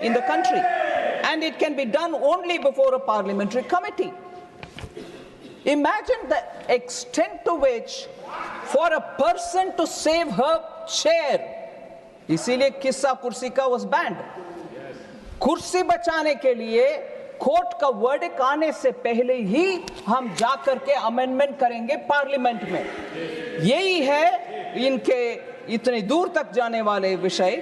in the country. And it can be done only before a parliamentary committee. Imagine the extent to which, for a person to save her chair, इसीलिए किस्सा कुर्सी का was banned. कुर्सी बचाने के लिए court का verdict आने से पहले ही हम जाकर के अमेंडमेंट करेंगे पार्लियामेंट में. यही है इनके इतने दूर तक जाने वाले विषय,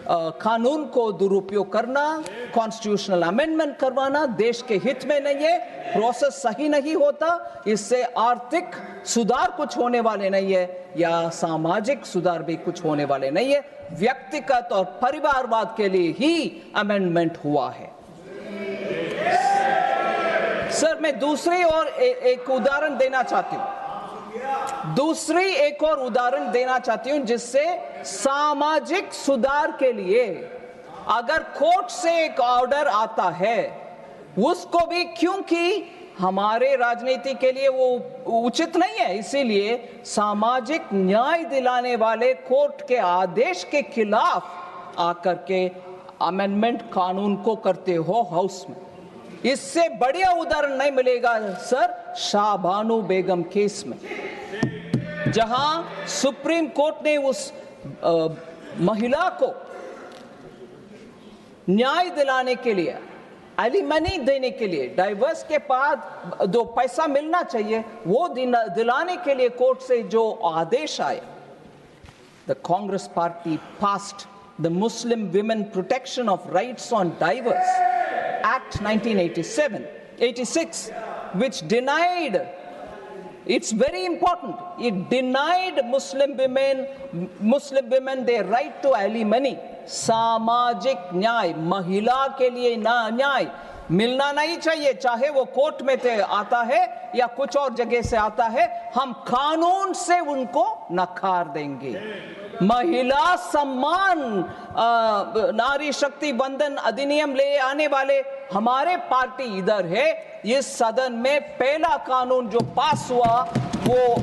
कानून को दुरुपयोग करना, कॉन्स्टिट्यूशनल अमेंडमेंट करवाना देश के हित में नहीं है, प्रोसेस सही नहीं होता, इससे आर्थिक सुधार कुछ होने वाले नहीं है या सामाजिक सुधार भी कुछ होने वाले नहीं है. व्यक्तिगत और परिवारवाद के लिए ही अमेंडमेंट हुआ है. सर, मैं दूसरी और एक उदाहरण देना चाहती हूं. जिससे सामाजिक सुधार के लिए अगर कोर्ट से एक ऑर्डर आता है, उसको भी क्योंकि हमारे राजनीति के लिए वो उचित नहीं है, इसीलिए सामाजिक न्याय दिलाने वाले कोर्ट के आदेश के खिलाफ आकर के अमेंडमेंट कानून को करते हो हाउस में. इससे बढ़िया उदाहरण नहीं मिलेगा सर शाबानो बेगम केस में, जहां सुप्रीम कोर्ट ने उस महिला को न्याय दिलाने के लिए, एलिमनी देने के लिए, डाइवर्स के बाद जो पैसा मिलना चाहिए वो दिलाने के लिए कोर्ट से जो आदेश आया, the Congress party passed the Muslim women protection of rights on diverse Act 1986, which denied, it's very important, it denied Muslim women their right to alimony. सामाजिक न्याय, महिला के लिए न्याय मिलना नहीं चाहिए, चाहे वो कोर्ट में से आता है या कुछ और जगह से आता है, हम कानून से उनको नकार देंगे. महिला सम्मान नारी शक्ति बंधन अधिनियम ले आने वाले हमारे पार्टी इधर है. इस सदन में पहला कानून जो पास हुआ वो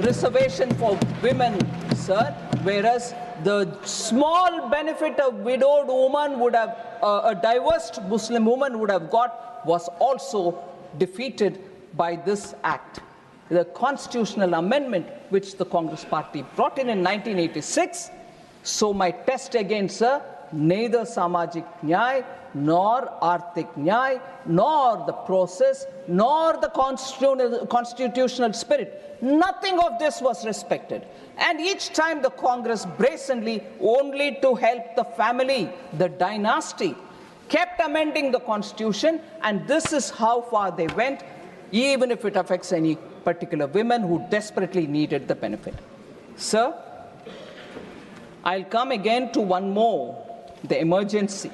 reservation for women sir, whereas the small benefit a widowed woman would have, a divorced Muslim woman would have got, was also defeated by this act. The constitutional amendment which the Congress party brought in 1986. So my test again, sir, neither samajik nyay, nor arthik nyay, nor the process, nor the constitutional spirit, nothing of this was respected. And each time the Congress brazenly, only to help the family, the dynasty, kept amending the constitution, and this is how far they went, even if it affects any particular women who desperately needed the benefit. Sir, I'll come again to one more, the emergency,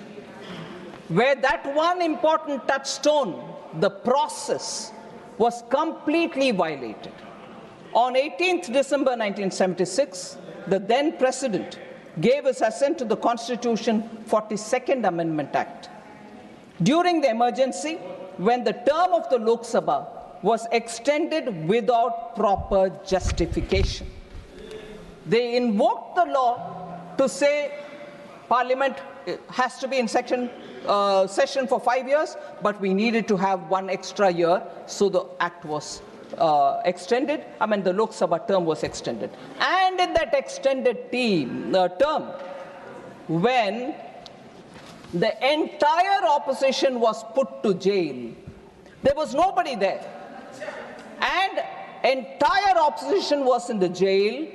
where that one important touchstone, the process, was completely violated. On 18th December 1976, the then president gave his assent to the Constitution 42nd Amendment Act. During the emergency, when the term of the Lok Sabha was extended without proper justification, they invoked the law to say Parliament has to be in session for 5 years, but we needed to have one extra year, so the act was extended. The Lok Sabha term was extended. And in that extended term, when the entire opposition was put to jail, there was nobody there, and entire opposition was in the jail,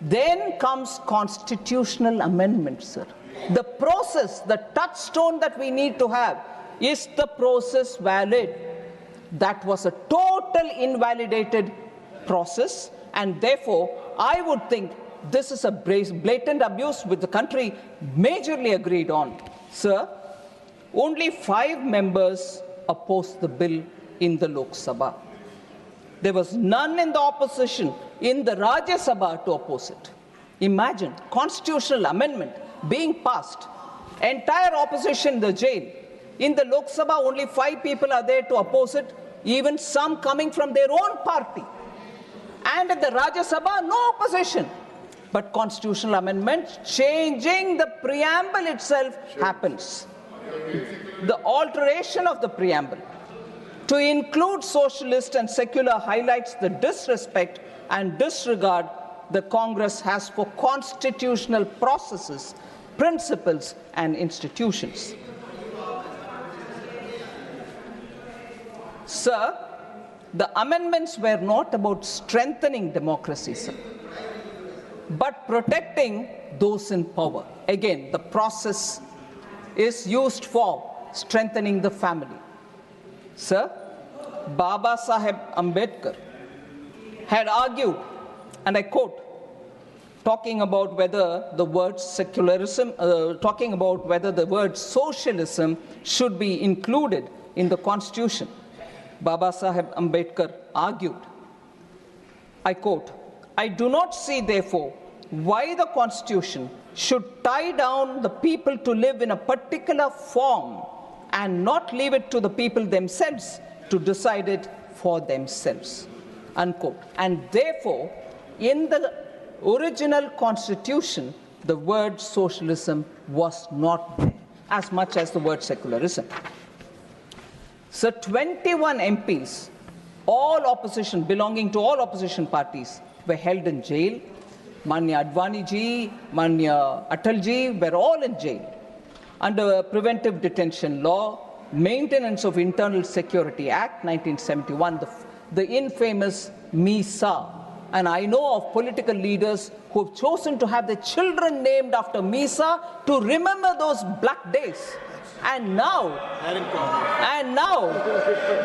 then comes constitutional amendment, sir. The process, the touchstone that we need to have, is the process valid? That was a total invalidated process, and therefore I would think this is a blatant abuse which the country majorly agreed on. Sir, only 5 members opposed the bill in the Lok Sabha. There was none in the opposition in the Rajya Sabha to oppose it. Imagine, constitutional amendment being passed, entire opposition in the jail. In the Lok Sabha, only 5 people are there to oppose it, even some coming from their own party. And at the Rajya Sabha, no opposition. But constitutional amendment changing the preamble itself happens. The alteration of the preamble to include socialist and secular highlights the disrespect and disregard the Congress has for constitutional processes, principles, and institutions. Sir, the amendments were not about strengthening democracy, sir, but protecting those in power. Again, the process is used for strengthening the family. Sir, Baba Saheb Ambedkar had argued, and I quote, talking about whether the word secularism, talking about whether the word socialism should be included in the Constitution. Baba Saheb Ambedkar argued, I quote, I do not see, therefore, why the Constitution should tie down the people to live in a particular form and not leave it to the people themselves to decide it for themselves, unquote. And therefore, in the original Constitution, the word socialism was not there, as much as the word secularism. So 21 MPs, all opposition, belonging to all opposition parties, were held in jail. Manya Advani ji, Manya Atal ji were all in jail under Preventive Detention Law, Maintenance of Internal Security Act 1971, the infamous MISA. And I know of political leaders who have chosen to have their children named after MISA to remember those black days. And now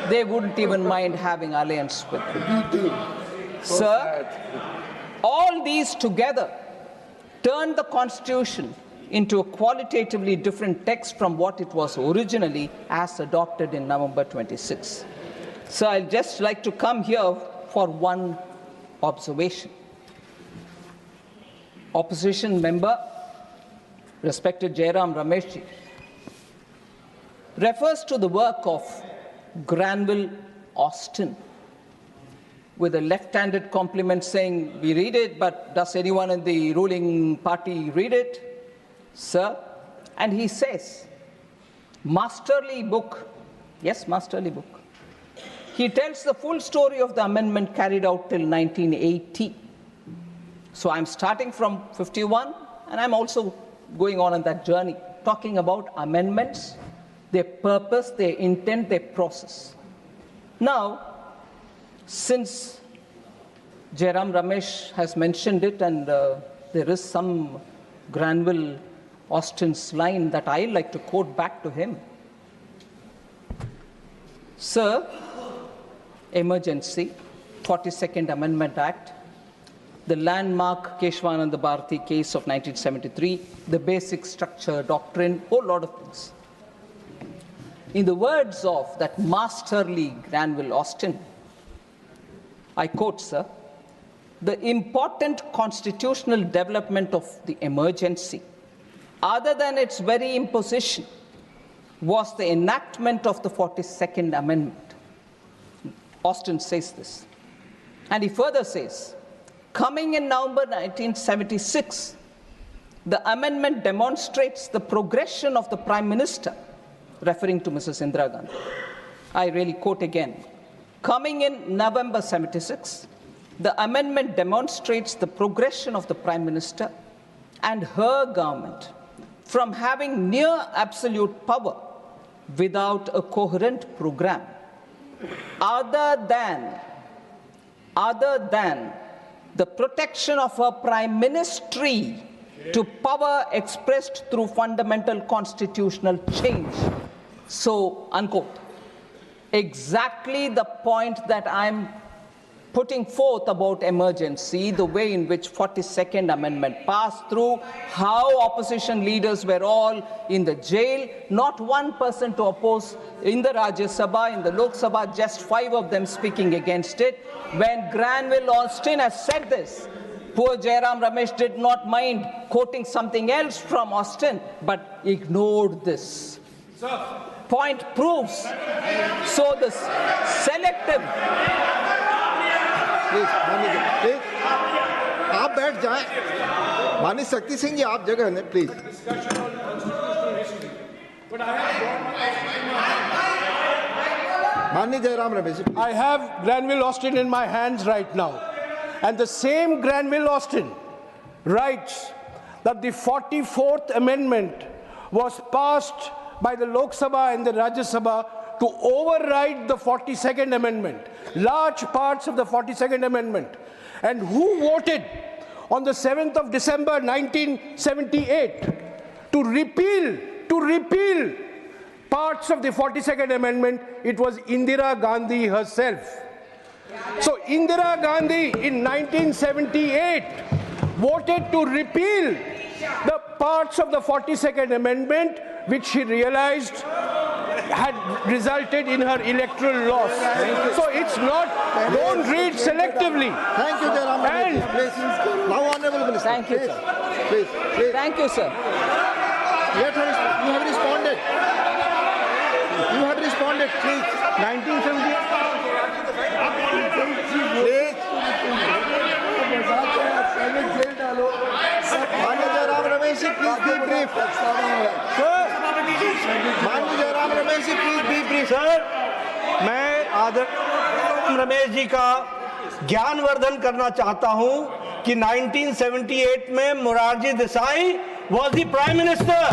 they wouldn't even mind having alliance with them. Sir, all these together turned the Constitution into a qualitatively different text from what it was originally as adopted in November 26. So I'd just like to come here for one observation. Opposition member, respected Jairam Rameshji, refers to the work of Granville Austin with a left-handed compliment saying, we read it, but does anyone in the ruling party read it? Sir, and he says, masterly book, yes, masterly book. He tells the full story of the amendment carried out till 1980. So I'm starting from 51, and I'm also going on that journey, talking about amendments, their purpose, their intent, their process. Now, since Jairam Ramesh has mentioned it, and there is some Granville Austin's line that I like to quote back to him. Sir, emergency, 42nd Amendment Act, the landmark Keshwananda Bharati case of 1973, the basic structure, doctrine, whole lot of things. In the words of that masterly Granville Austin, I quote, sir, the important constitutional development of the emergency, other than its very imposition, was the enactment of the 42nd Amendment. Austin says this. And he further says, coming in November 1976, the amendment demonstrates the progression of the Prime Minister, referring to Mrs. Indira Gandhi. I really quote again. Coming in November 76, the amendment demonstrates the progression of the Prime Minister and her government from having near absolute power without a coherent program, other than the protection of her prime ministry to power expressed through fundamental constitutional change. So, unquote. Exactly the point that I'm putting forth about emergency, the way in which 42nd Amendment passed through, how opposition leaders were all in the jail, not one person to oppose in the Rajya Sabha, in the Lok Sabha, just 5 of them speaking against it. When Granville Austin has said this, poor Jairam Ramesh did not mind quoting something else from Austin, but ignored this. Point proves. So the selective. Please, आप आप बैठ जाएं। माननीय शक्ति सिंह जी, आप जगह ने please. माननीय Jairam Ramesh ji, I have Granville Austin in my hands right now, and the same Granville Austin writes that the 44th Amendment was passed by the Lok Sabha and the Rajya Sabha to override the 42nd Amendment, large parts of the 42nd Amendment. And who voted on the 7th of December 1978 to repeal parts of the 42nd Amendment? It was Indira Gandhi herself. So Indira Gandhi in 1978 voted to repeal the parts of the 42nd Amendment which she realized had resulted in her electoral loss. So it's not, don't read selectively. thank you, Jairam Ramesh ji. Please, now honorable minister. Thank you, Please, sir. please. Thank you, sir. Let her, you have responded. You have responded, please. 1978. Please. माननीय Jairam Ramesh ji, please be brief. माननीय Jairam Ramesh ji, please be brief. Sir, मैं आदरणीय रमेश जी का ज्ञानवर्धन करना चाहता हूं कि 1978 में Morarji Desai was the prime minister.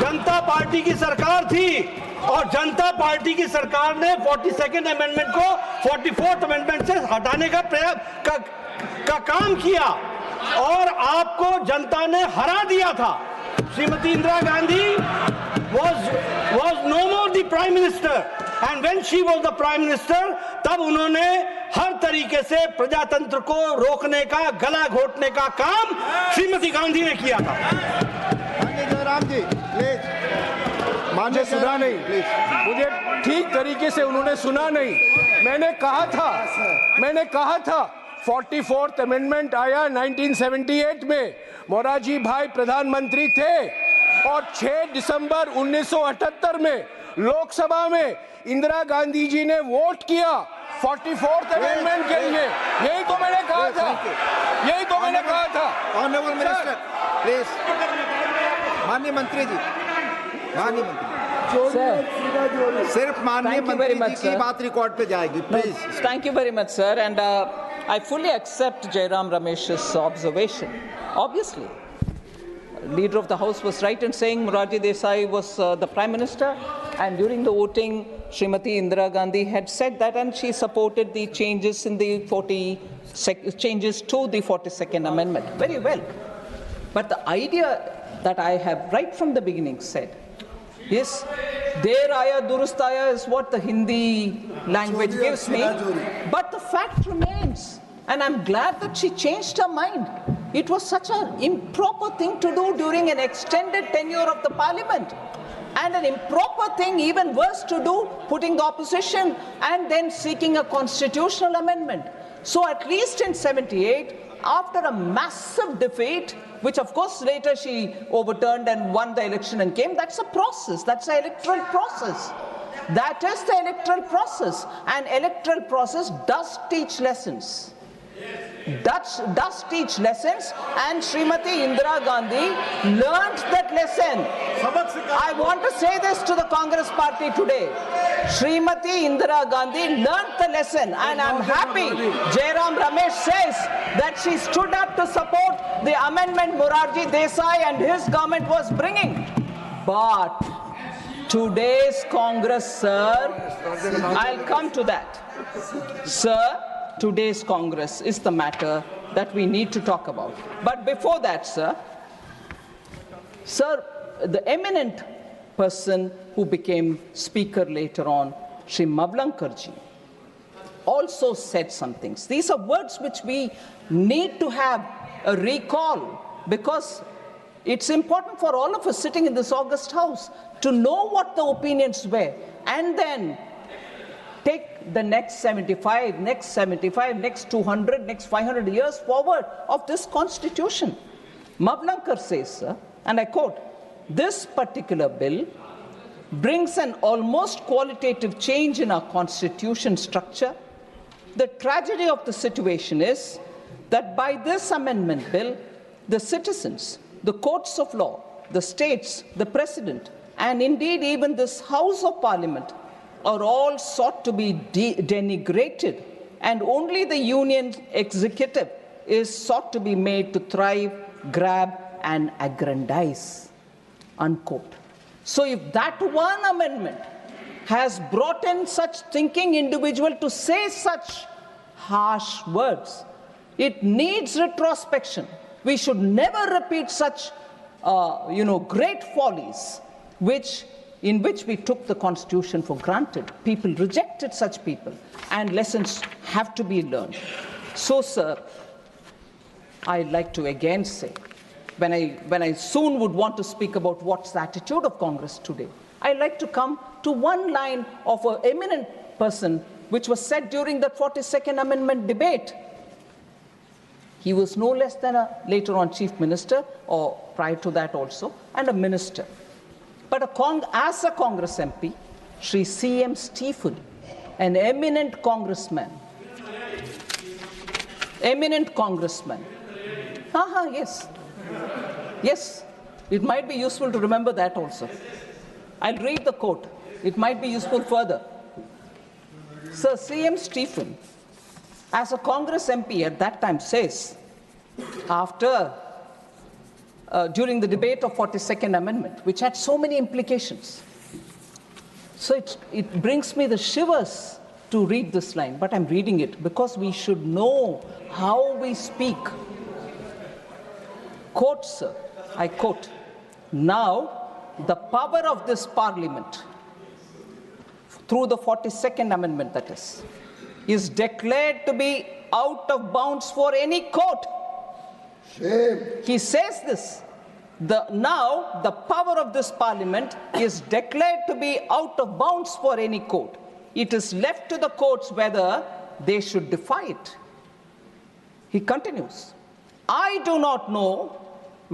Janata party की सरकार थी और जनता पार्टी की सरकार ने 42nd अमेंडमेंट को 44th अमेंडमेंट से हटाने का का काम किया और आपको जनता ने हरा दिया था। Shrimati Indira Gandhi was no more the prime minister, and when she was the prime minister, तब उन्होंने हर तरीके से प्रजातंत्र को रोकने का, गला घोटने का काम श्रीमती गांधी ने किया था। माननीय जयराम जी, प्लीज। मुझे सुना नहीं, मुझे ठीक तरीके से उन्होंने सुना नहीं। मैंने कहा था 44th अमेंडमेंट आया 1978 में, मोरारजी भाई प्रधानमंत्री थे और 6 दिसंबर 1978 में लोकसभा में इंदिरा गांधी जी ने वोट किया 44th अमेंडमेंट के लिए। यही तो मैंने कहा था। Honourable minister, please. माननीय मंत्री जी, सिर्फ माननीय मंत्री जी की बात रिकॉर्ड पे जाएगी, please. Thank you very much, sir. And I fully accept Jairam Ramesh's observation. Obviously, Leader of the House was right in saying Morarji Desai was the Prime Minister, and during the voting, Srimati Indira Gandhi had said that, and she supported the changes in the changes to the 42nd Amendment. Very well. But the idea that I have right from the beginning said, yes, Der Aya Durustaya is what the Hindi language gives me, but the fact remains, and I'm glad that she changed her mind. It was such an improper thing to do during an extended tenure of the Parliament, and an improper thing, even worse, to do, putting the opposition and then seeking a constitutional amendment. So at least in 78, after a massive defeat, which of course later she overturned and won the election and came, that's a process, that's an electoral process. That is the electoral process, and electoral process does teach lessons. Does teach lessons, and Srimati Indira Gandhi learned that lesson. I want to say this to the Congress party today. Srimati Indira Gandhi learned the lesson, and I'm happy Jairam Ramesh says that she stood up to support the amendment Morarji Desai and his government was bringing. But today's Congress, sir, I'll come to that. Sir, today's Congress is the matter that we need to talk about. But before that, sir, the eminent person who became speaker later on, Shri Mavlankarji, also said some things. These are words which we need to have a recall, because it's important for all of us sitting in this august house to know what the opinions were, and then take the next 75, next 200, next 500 years forward of this constitution. Mavlankar says, sir, and I quote, "This particular bill brings an almost qualitative change in our constitution structure. The tragedy of the situation is that by this amendment bill, the citizens, the courts of law, the states, the president, and indeed even this House of Parliament are all sought to be denigrated, and only the union executive is sought to be made to thrive, grab, and aggrandize, unquote. So if that one amendment has brought in such thinking individual to say such harsh words, it needs retrospection. We should never repeat such, great follies in which we took the Constitution for granted. People rejected such people, and lessons have to be learned. So, sir, I'd like to again say, when I soon would want to speak about what's the attitude of Congress today, I'd like to come to one line of an eminent person which was said during the 42nd Amendment debate. He was no less than later on Chief Minister, or prior to that also, and a minister. But as a Congress MP, Sri C.M. Stephen, an eminent congressman. Yes. Yes, it might be useful to remember that also. I'll read the quote. It might be useful further. Sir C.M. Stephen, as a Congress MP at that time, says, during the debate of 42nd Amendment, which had so many implications. So it brings me the shivers to read this line, but I'm reading it because we should know how we speak. Quote, sir, I quote, "Now the power of this Parliament, through the 42nd Amendment that is declared to be out of bounds for any court." Shame. He says this. Now the power of this Parliament is declared to be out of bounds for any court. It is left to the courts whether they should defy it. He continues, "I do not know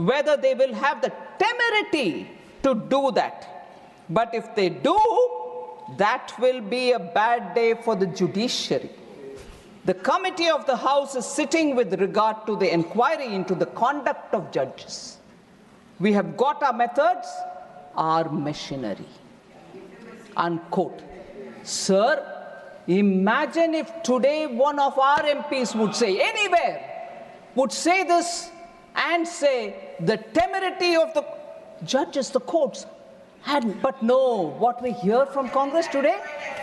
whether they will have the temerity to do that. But if they do, that will be a bad day for the judiciary. The committee of the House is sitting with regard to the inquiry into the conduct of judges. We have got our methods, our machinery." Unquote. Sir, imagine if today one of our MPs would say, anywhere, would say this and say the temerity of the judges, the courts, but no, what we hear from Congress today,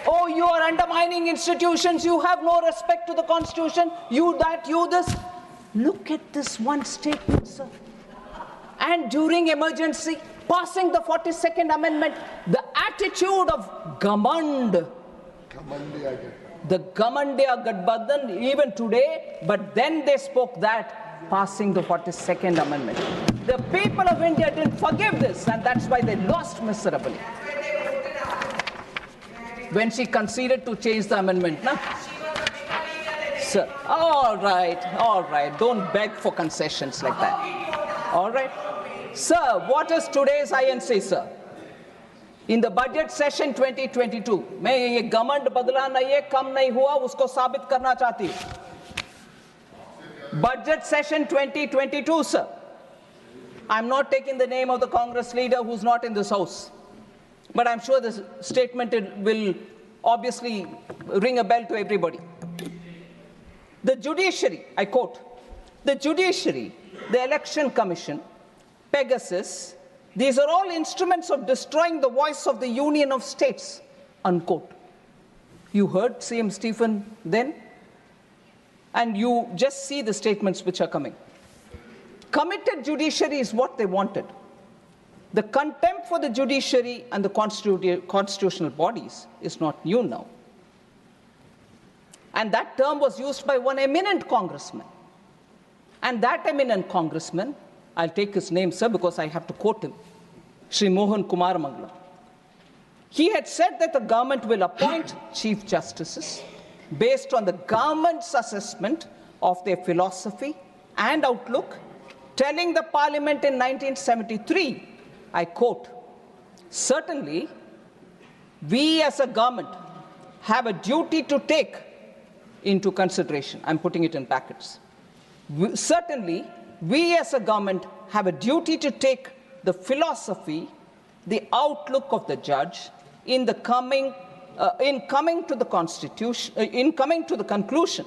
oh, you are undermining institutions, you have no respect to the Constitution, you that, you this. Look at this one statement, sir. And during emergency, passing the 42nd Amendment, the attitude of Gamand, the Gamandiya Gadbadhan, even today, but then they spoke that, passing the 42nd Amendment. The people of India didn't forgive this, and that's why they lost miserably. When she conceded to change the amendment, na? Sir, all right, don't beg for concessions like that. All right. Sir, what is today's INC, sir? In the budget session 2022, मैं ये गमंड बदला नहीं है, कम नहीं हुआ, उसको साबित करना चाहती हूँ. Budget session 2022, sir. I'm not taking the name of the Congress leader who's not in this house, but I'm sure this statement will obviously ring a bell to everybody. The judiciary, I quote, "The judiciary, the election commission, Pegasus, these are all instruments of destroying the voice of the Union of States," unquote. You heard CM Stephen then? And you just see the statements which are coming. Committed judiciary is what they wanted. The contempt for the judiciary and the constitutional bodies is not new now. And that term was used by one eminent congressman. And that eminent congressman, I'll take his name, sir, because I have to quote him, Sri Mohan Kumar Mangala. He had said that the government will appoint chief justices based on the government's assessment of their philosophy and outlook, telling the Parliament in 1973, I quote, "Certainly, we as a government have a duty to take into consideration," I'm putting it in brackets, Certainly, we as a government have a duty to take the philosophy, the outlook of the judge in coming to the conclusion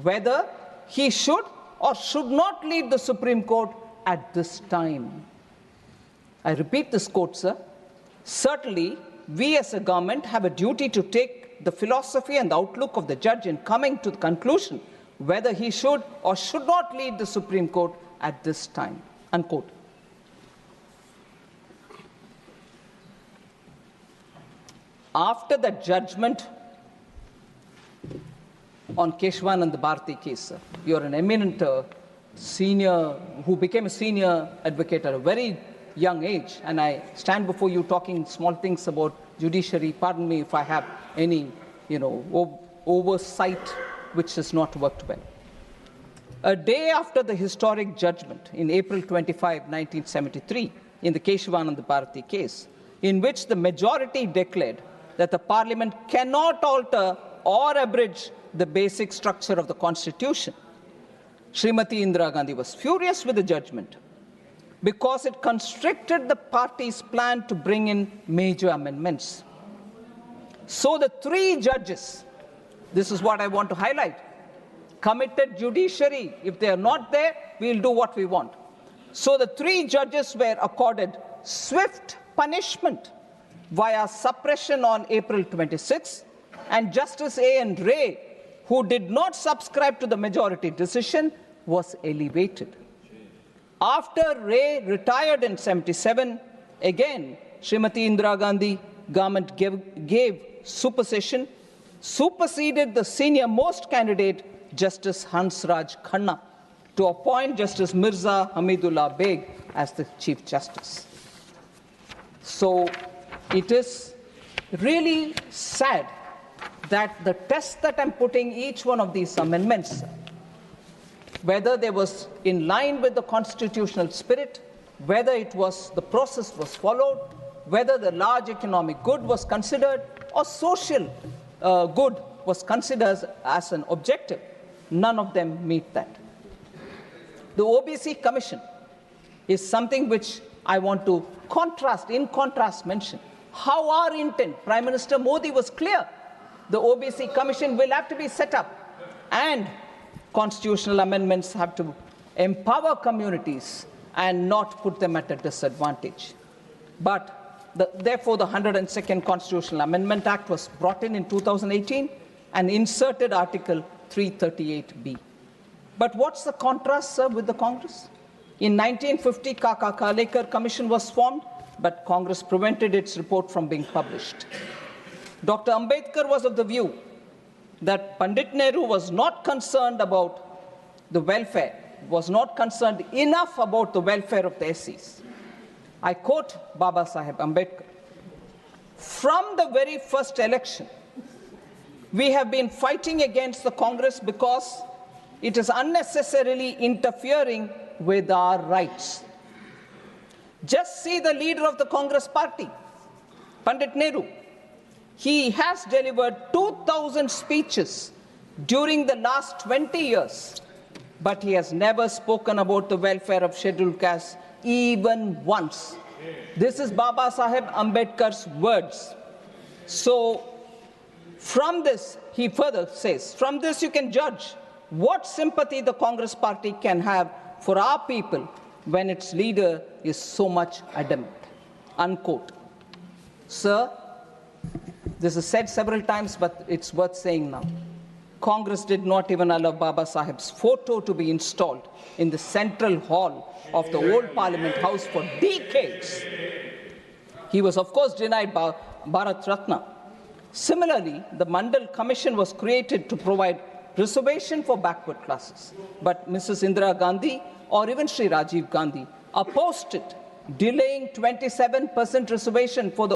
whether he should or should not lead the Supreme Court at this time. I repeat this quote, sir. Certainly, we as a government have a duty to take the philosophy and the outlook of the judge in coming to the conclusion whether he should or should not lead the Supreme Court at this time. Unquote. After the judgment on Keshwanand Bharati case, sir, you're an eminent senior who became a senior advocate at a very young age, and I stand before you talking small things about judiciary. Pardon me if I have any, oversight which has not worked well. A day after the historic judgment in April 25, 1973, in the Keshwanand Bharati case, in which the majority declared that the Parliament cannot alter or abridge the basic structure of the Constitution, Srimati Indira Gandhi was furious with the judgment because it constricted the party's plan to bring in major amendments. So the three judges, this is what I want to highlight, committed judiciary. If they are not there, we'll do what we want. So the three judges were accorded swift punishment via suppression on April 26, and Justice A.N. Ray, who did not subscribe to the majority decision, was elevated. After Ray retired in 77, again, Srimati Indira Gandhi government gave supersession, superseded the senior most candidate, Justice Hansraj Khanna, to appoint Justice Mirza Hamidullah Beg as the Chief Justice. So it is really sad that the test that I'm putting each one of these amendments, whether they was in line with the constitutional spirit, whether the process was followed, whether the large economic good was considered, or social good was considered as an objective, none of them meet that. The OBC Commission is something which I want to in contrast mention. How our intent, Prime Minister Modi was clear. The OBC Commission will have to be set up, and constitutional amendments have to empower communities and not put them at a disadvantage. But therefore, the 102nd Constitutional Amendment Act was brought in 2018 and inserted Article 338B. But what's the contrast, sir, with the Congress? In 1950, Kaka Kalekar Commission was formed, but Congress prevented its report from being published. Dr. Ambedkar was of the view that Pandit Nehru was not concerned about the welfare, was not concerned enough about the welfare of the SCs. I quote Baba Saheb Ambedkar, "From the very first election, we have been fighting against the Congress because it is unnecessarily interfering with our rights. Just see the leader of the Congress party, Pandit Nehru. He has delivered 2,000 speeches during the last 20 years, but he has never spoken about the welfare of scheduled castes even once." This is Baba Saheb Ambedkar's words. So from this, he further says, from this you can judge what sympathy the Congress party can have for our people when its leader is so much adamant. Unquote. Sir, this is said several times, but it's worth saying now. Congress did not even allow Baba Saheb's photo to be installed in the central hall of the old Parliament House for decades. He was, of course, denied Bharat Ratna. Similarly, the Mandal Commission was created to provide reservation for backward classes. But Mrs. Indira Gandhi or even Sri Rajiv Gandhi opposed it, delaying 27% reservation for the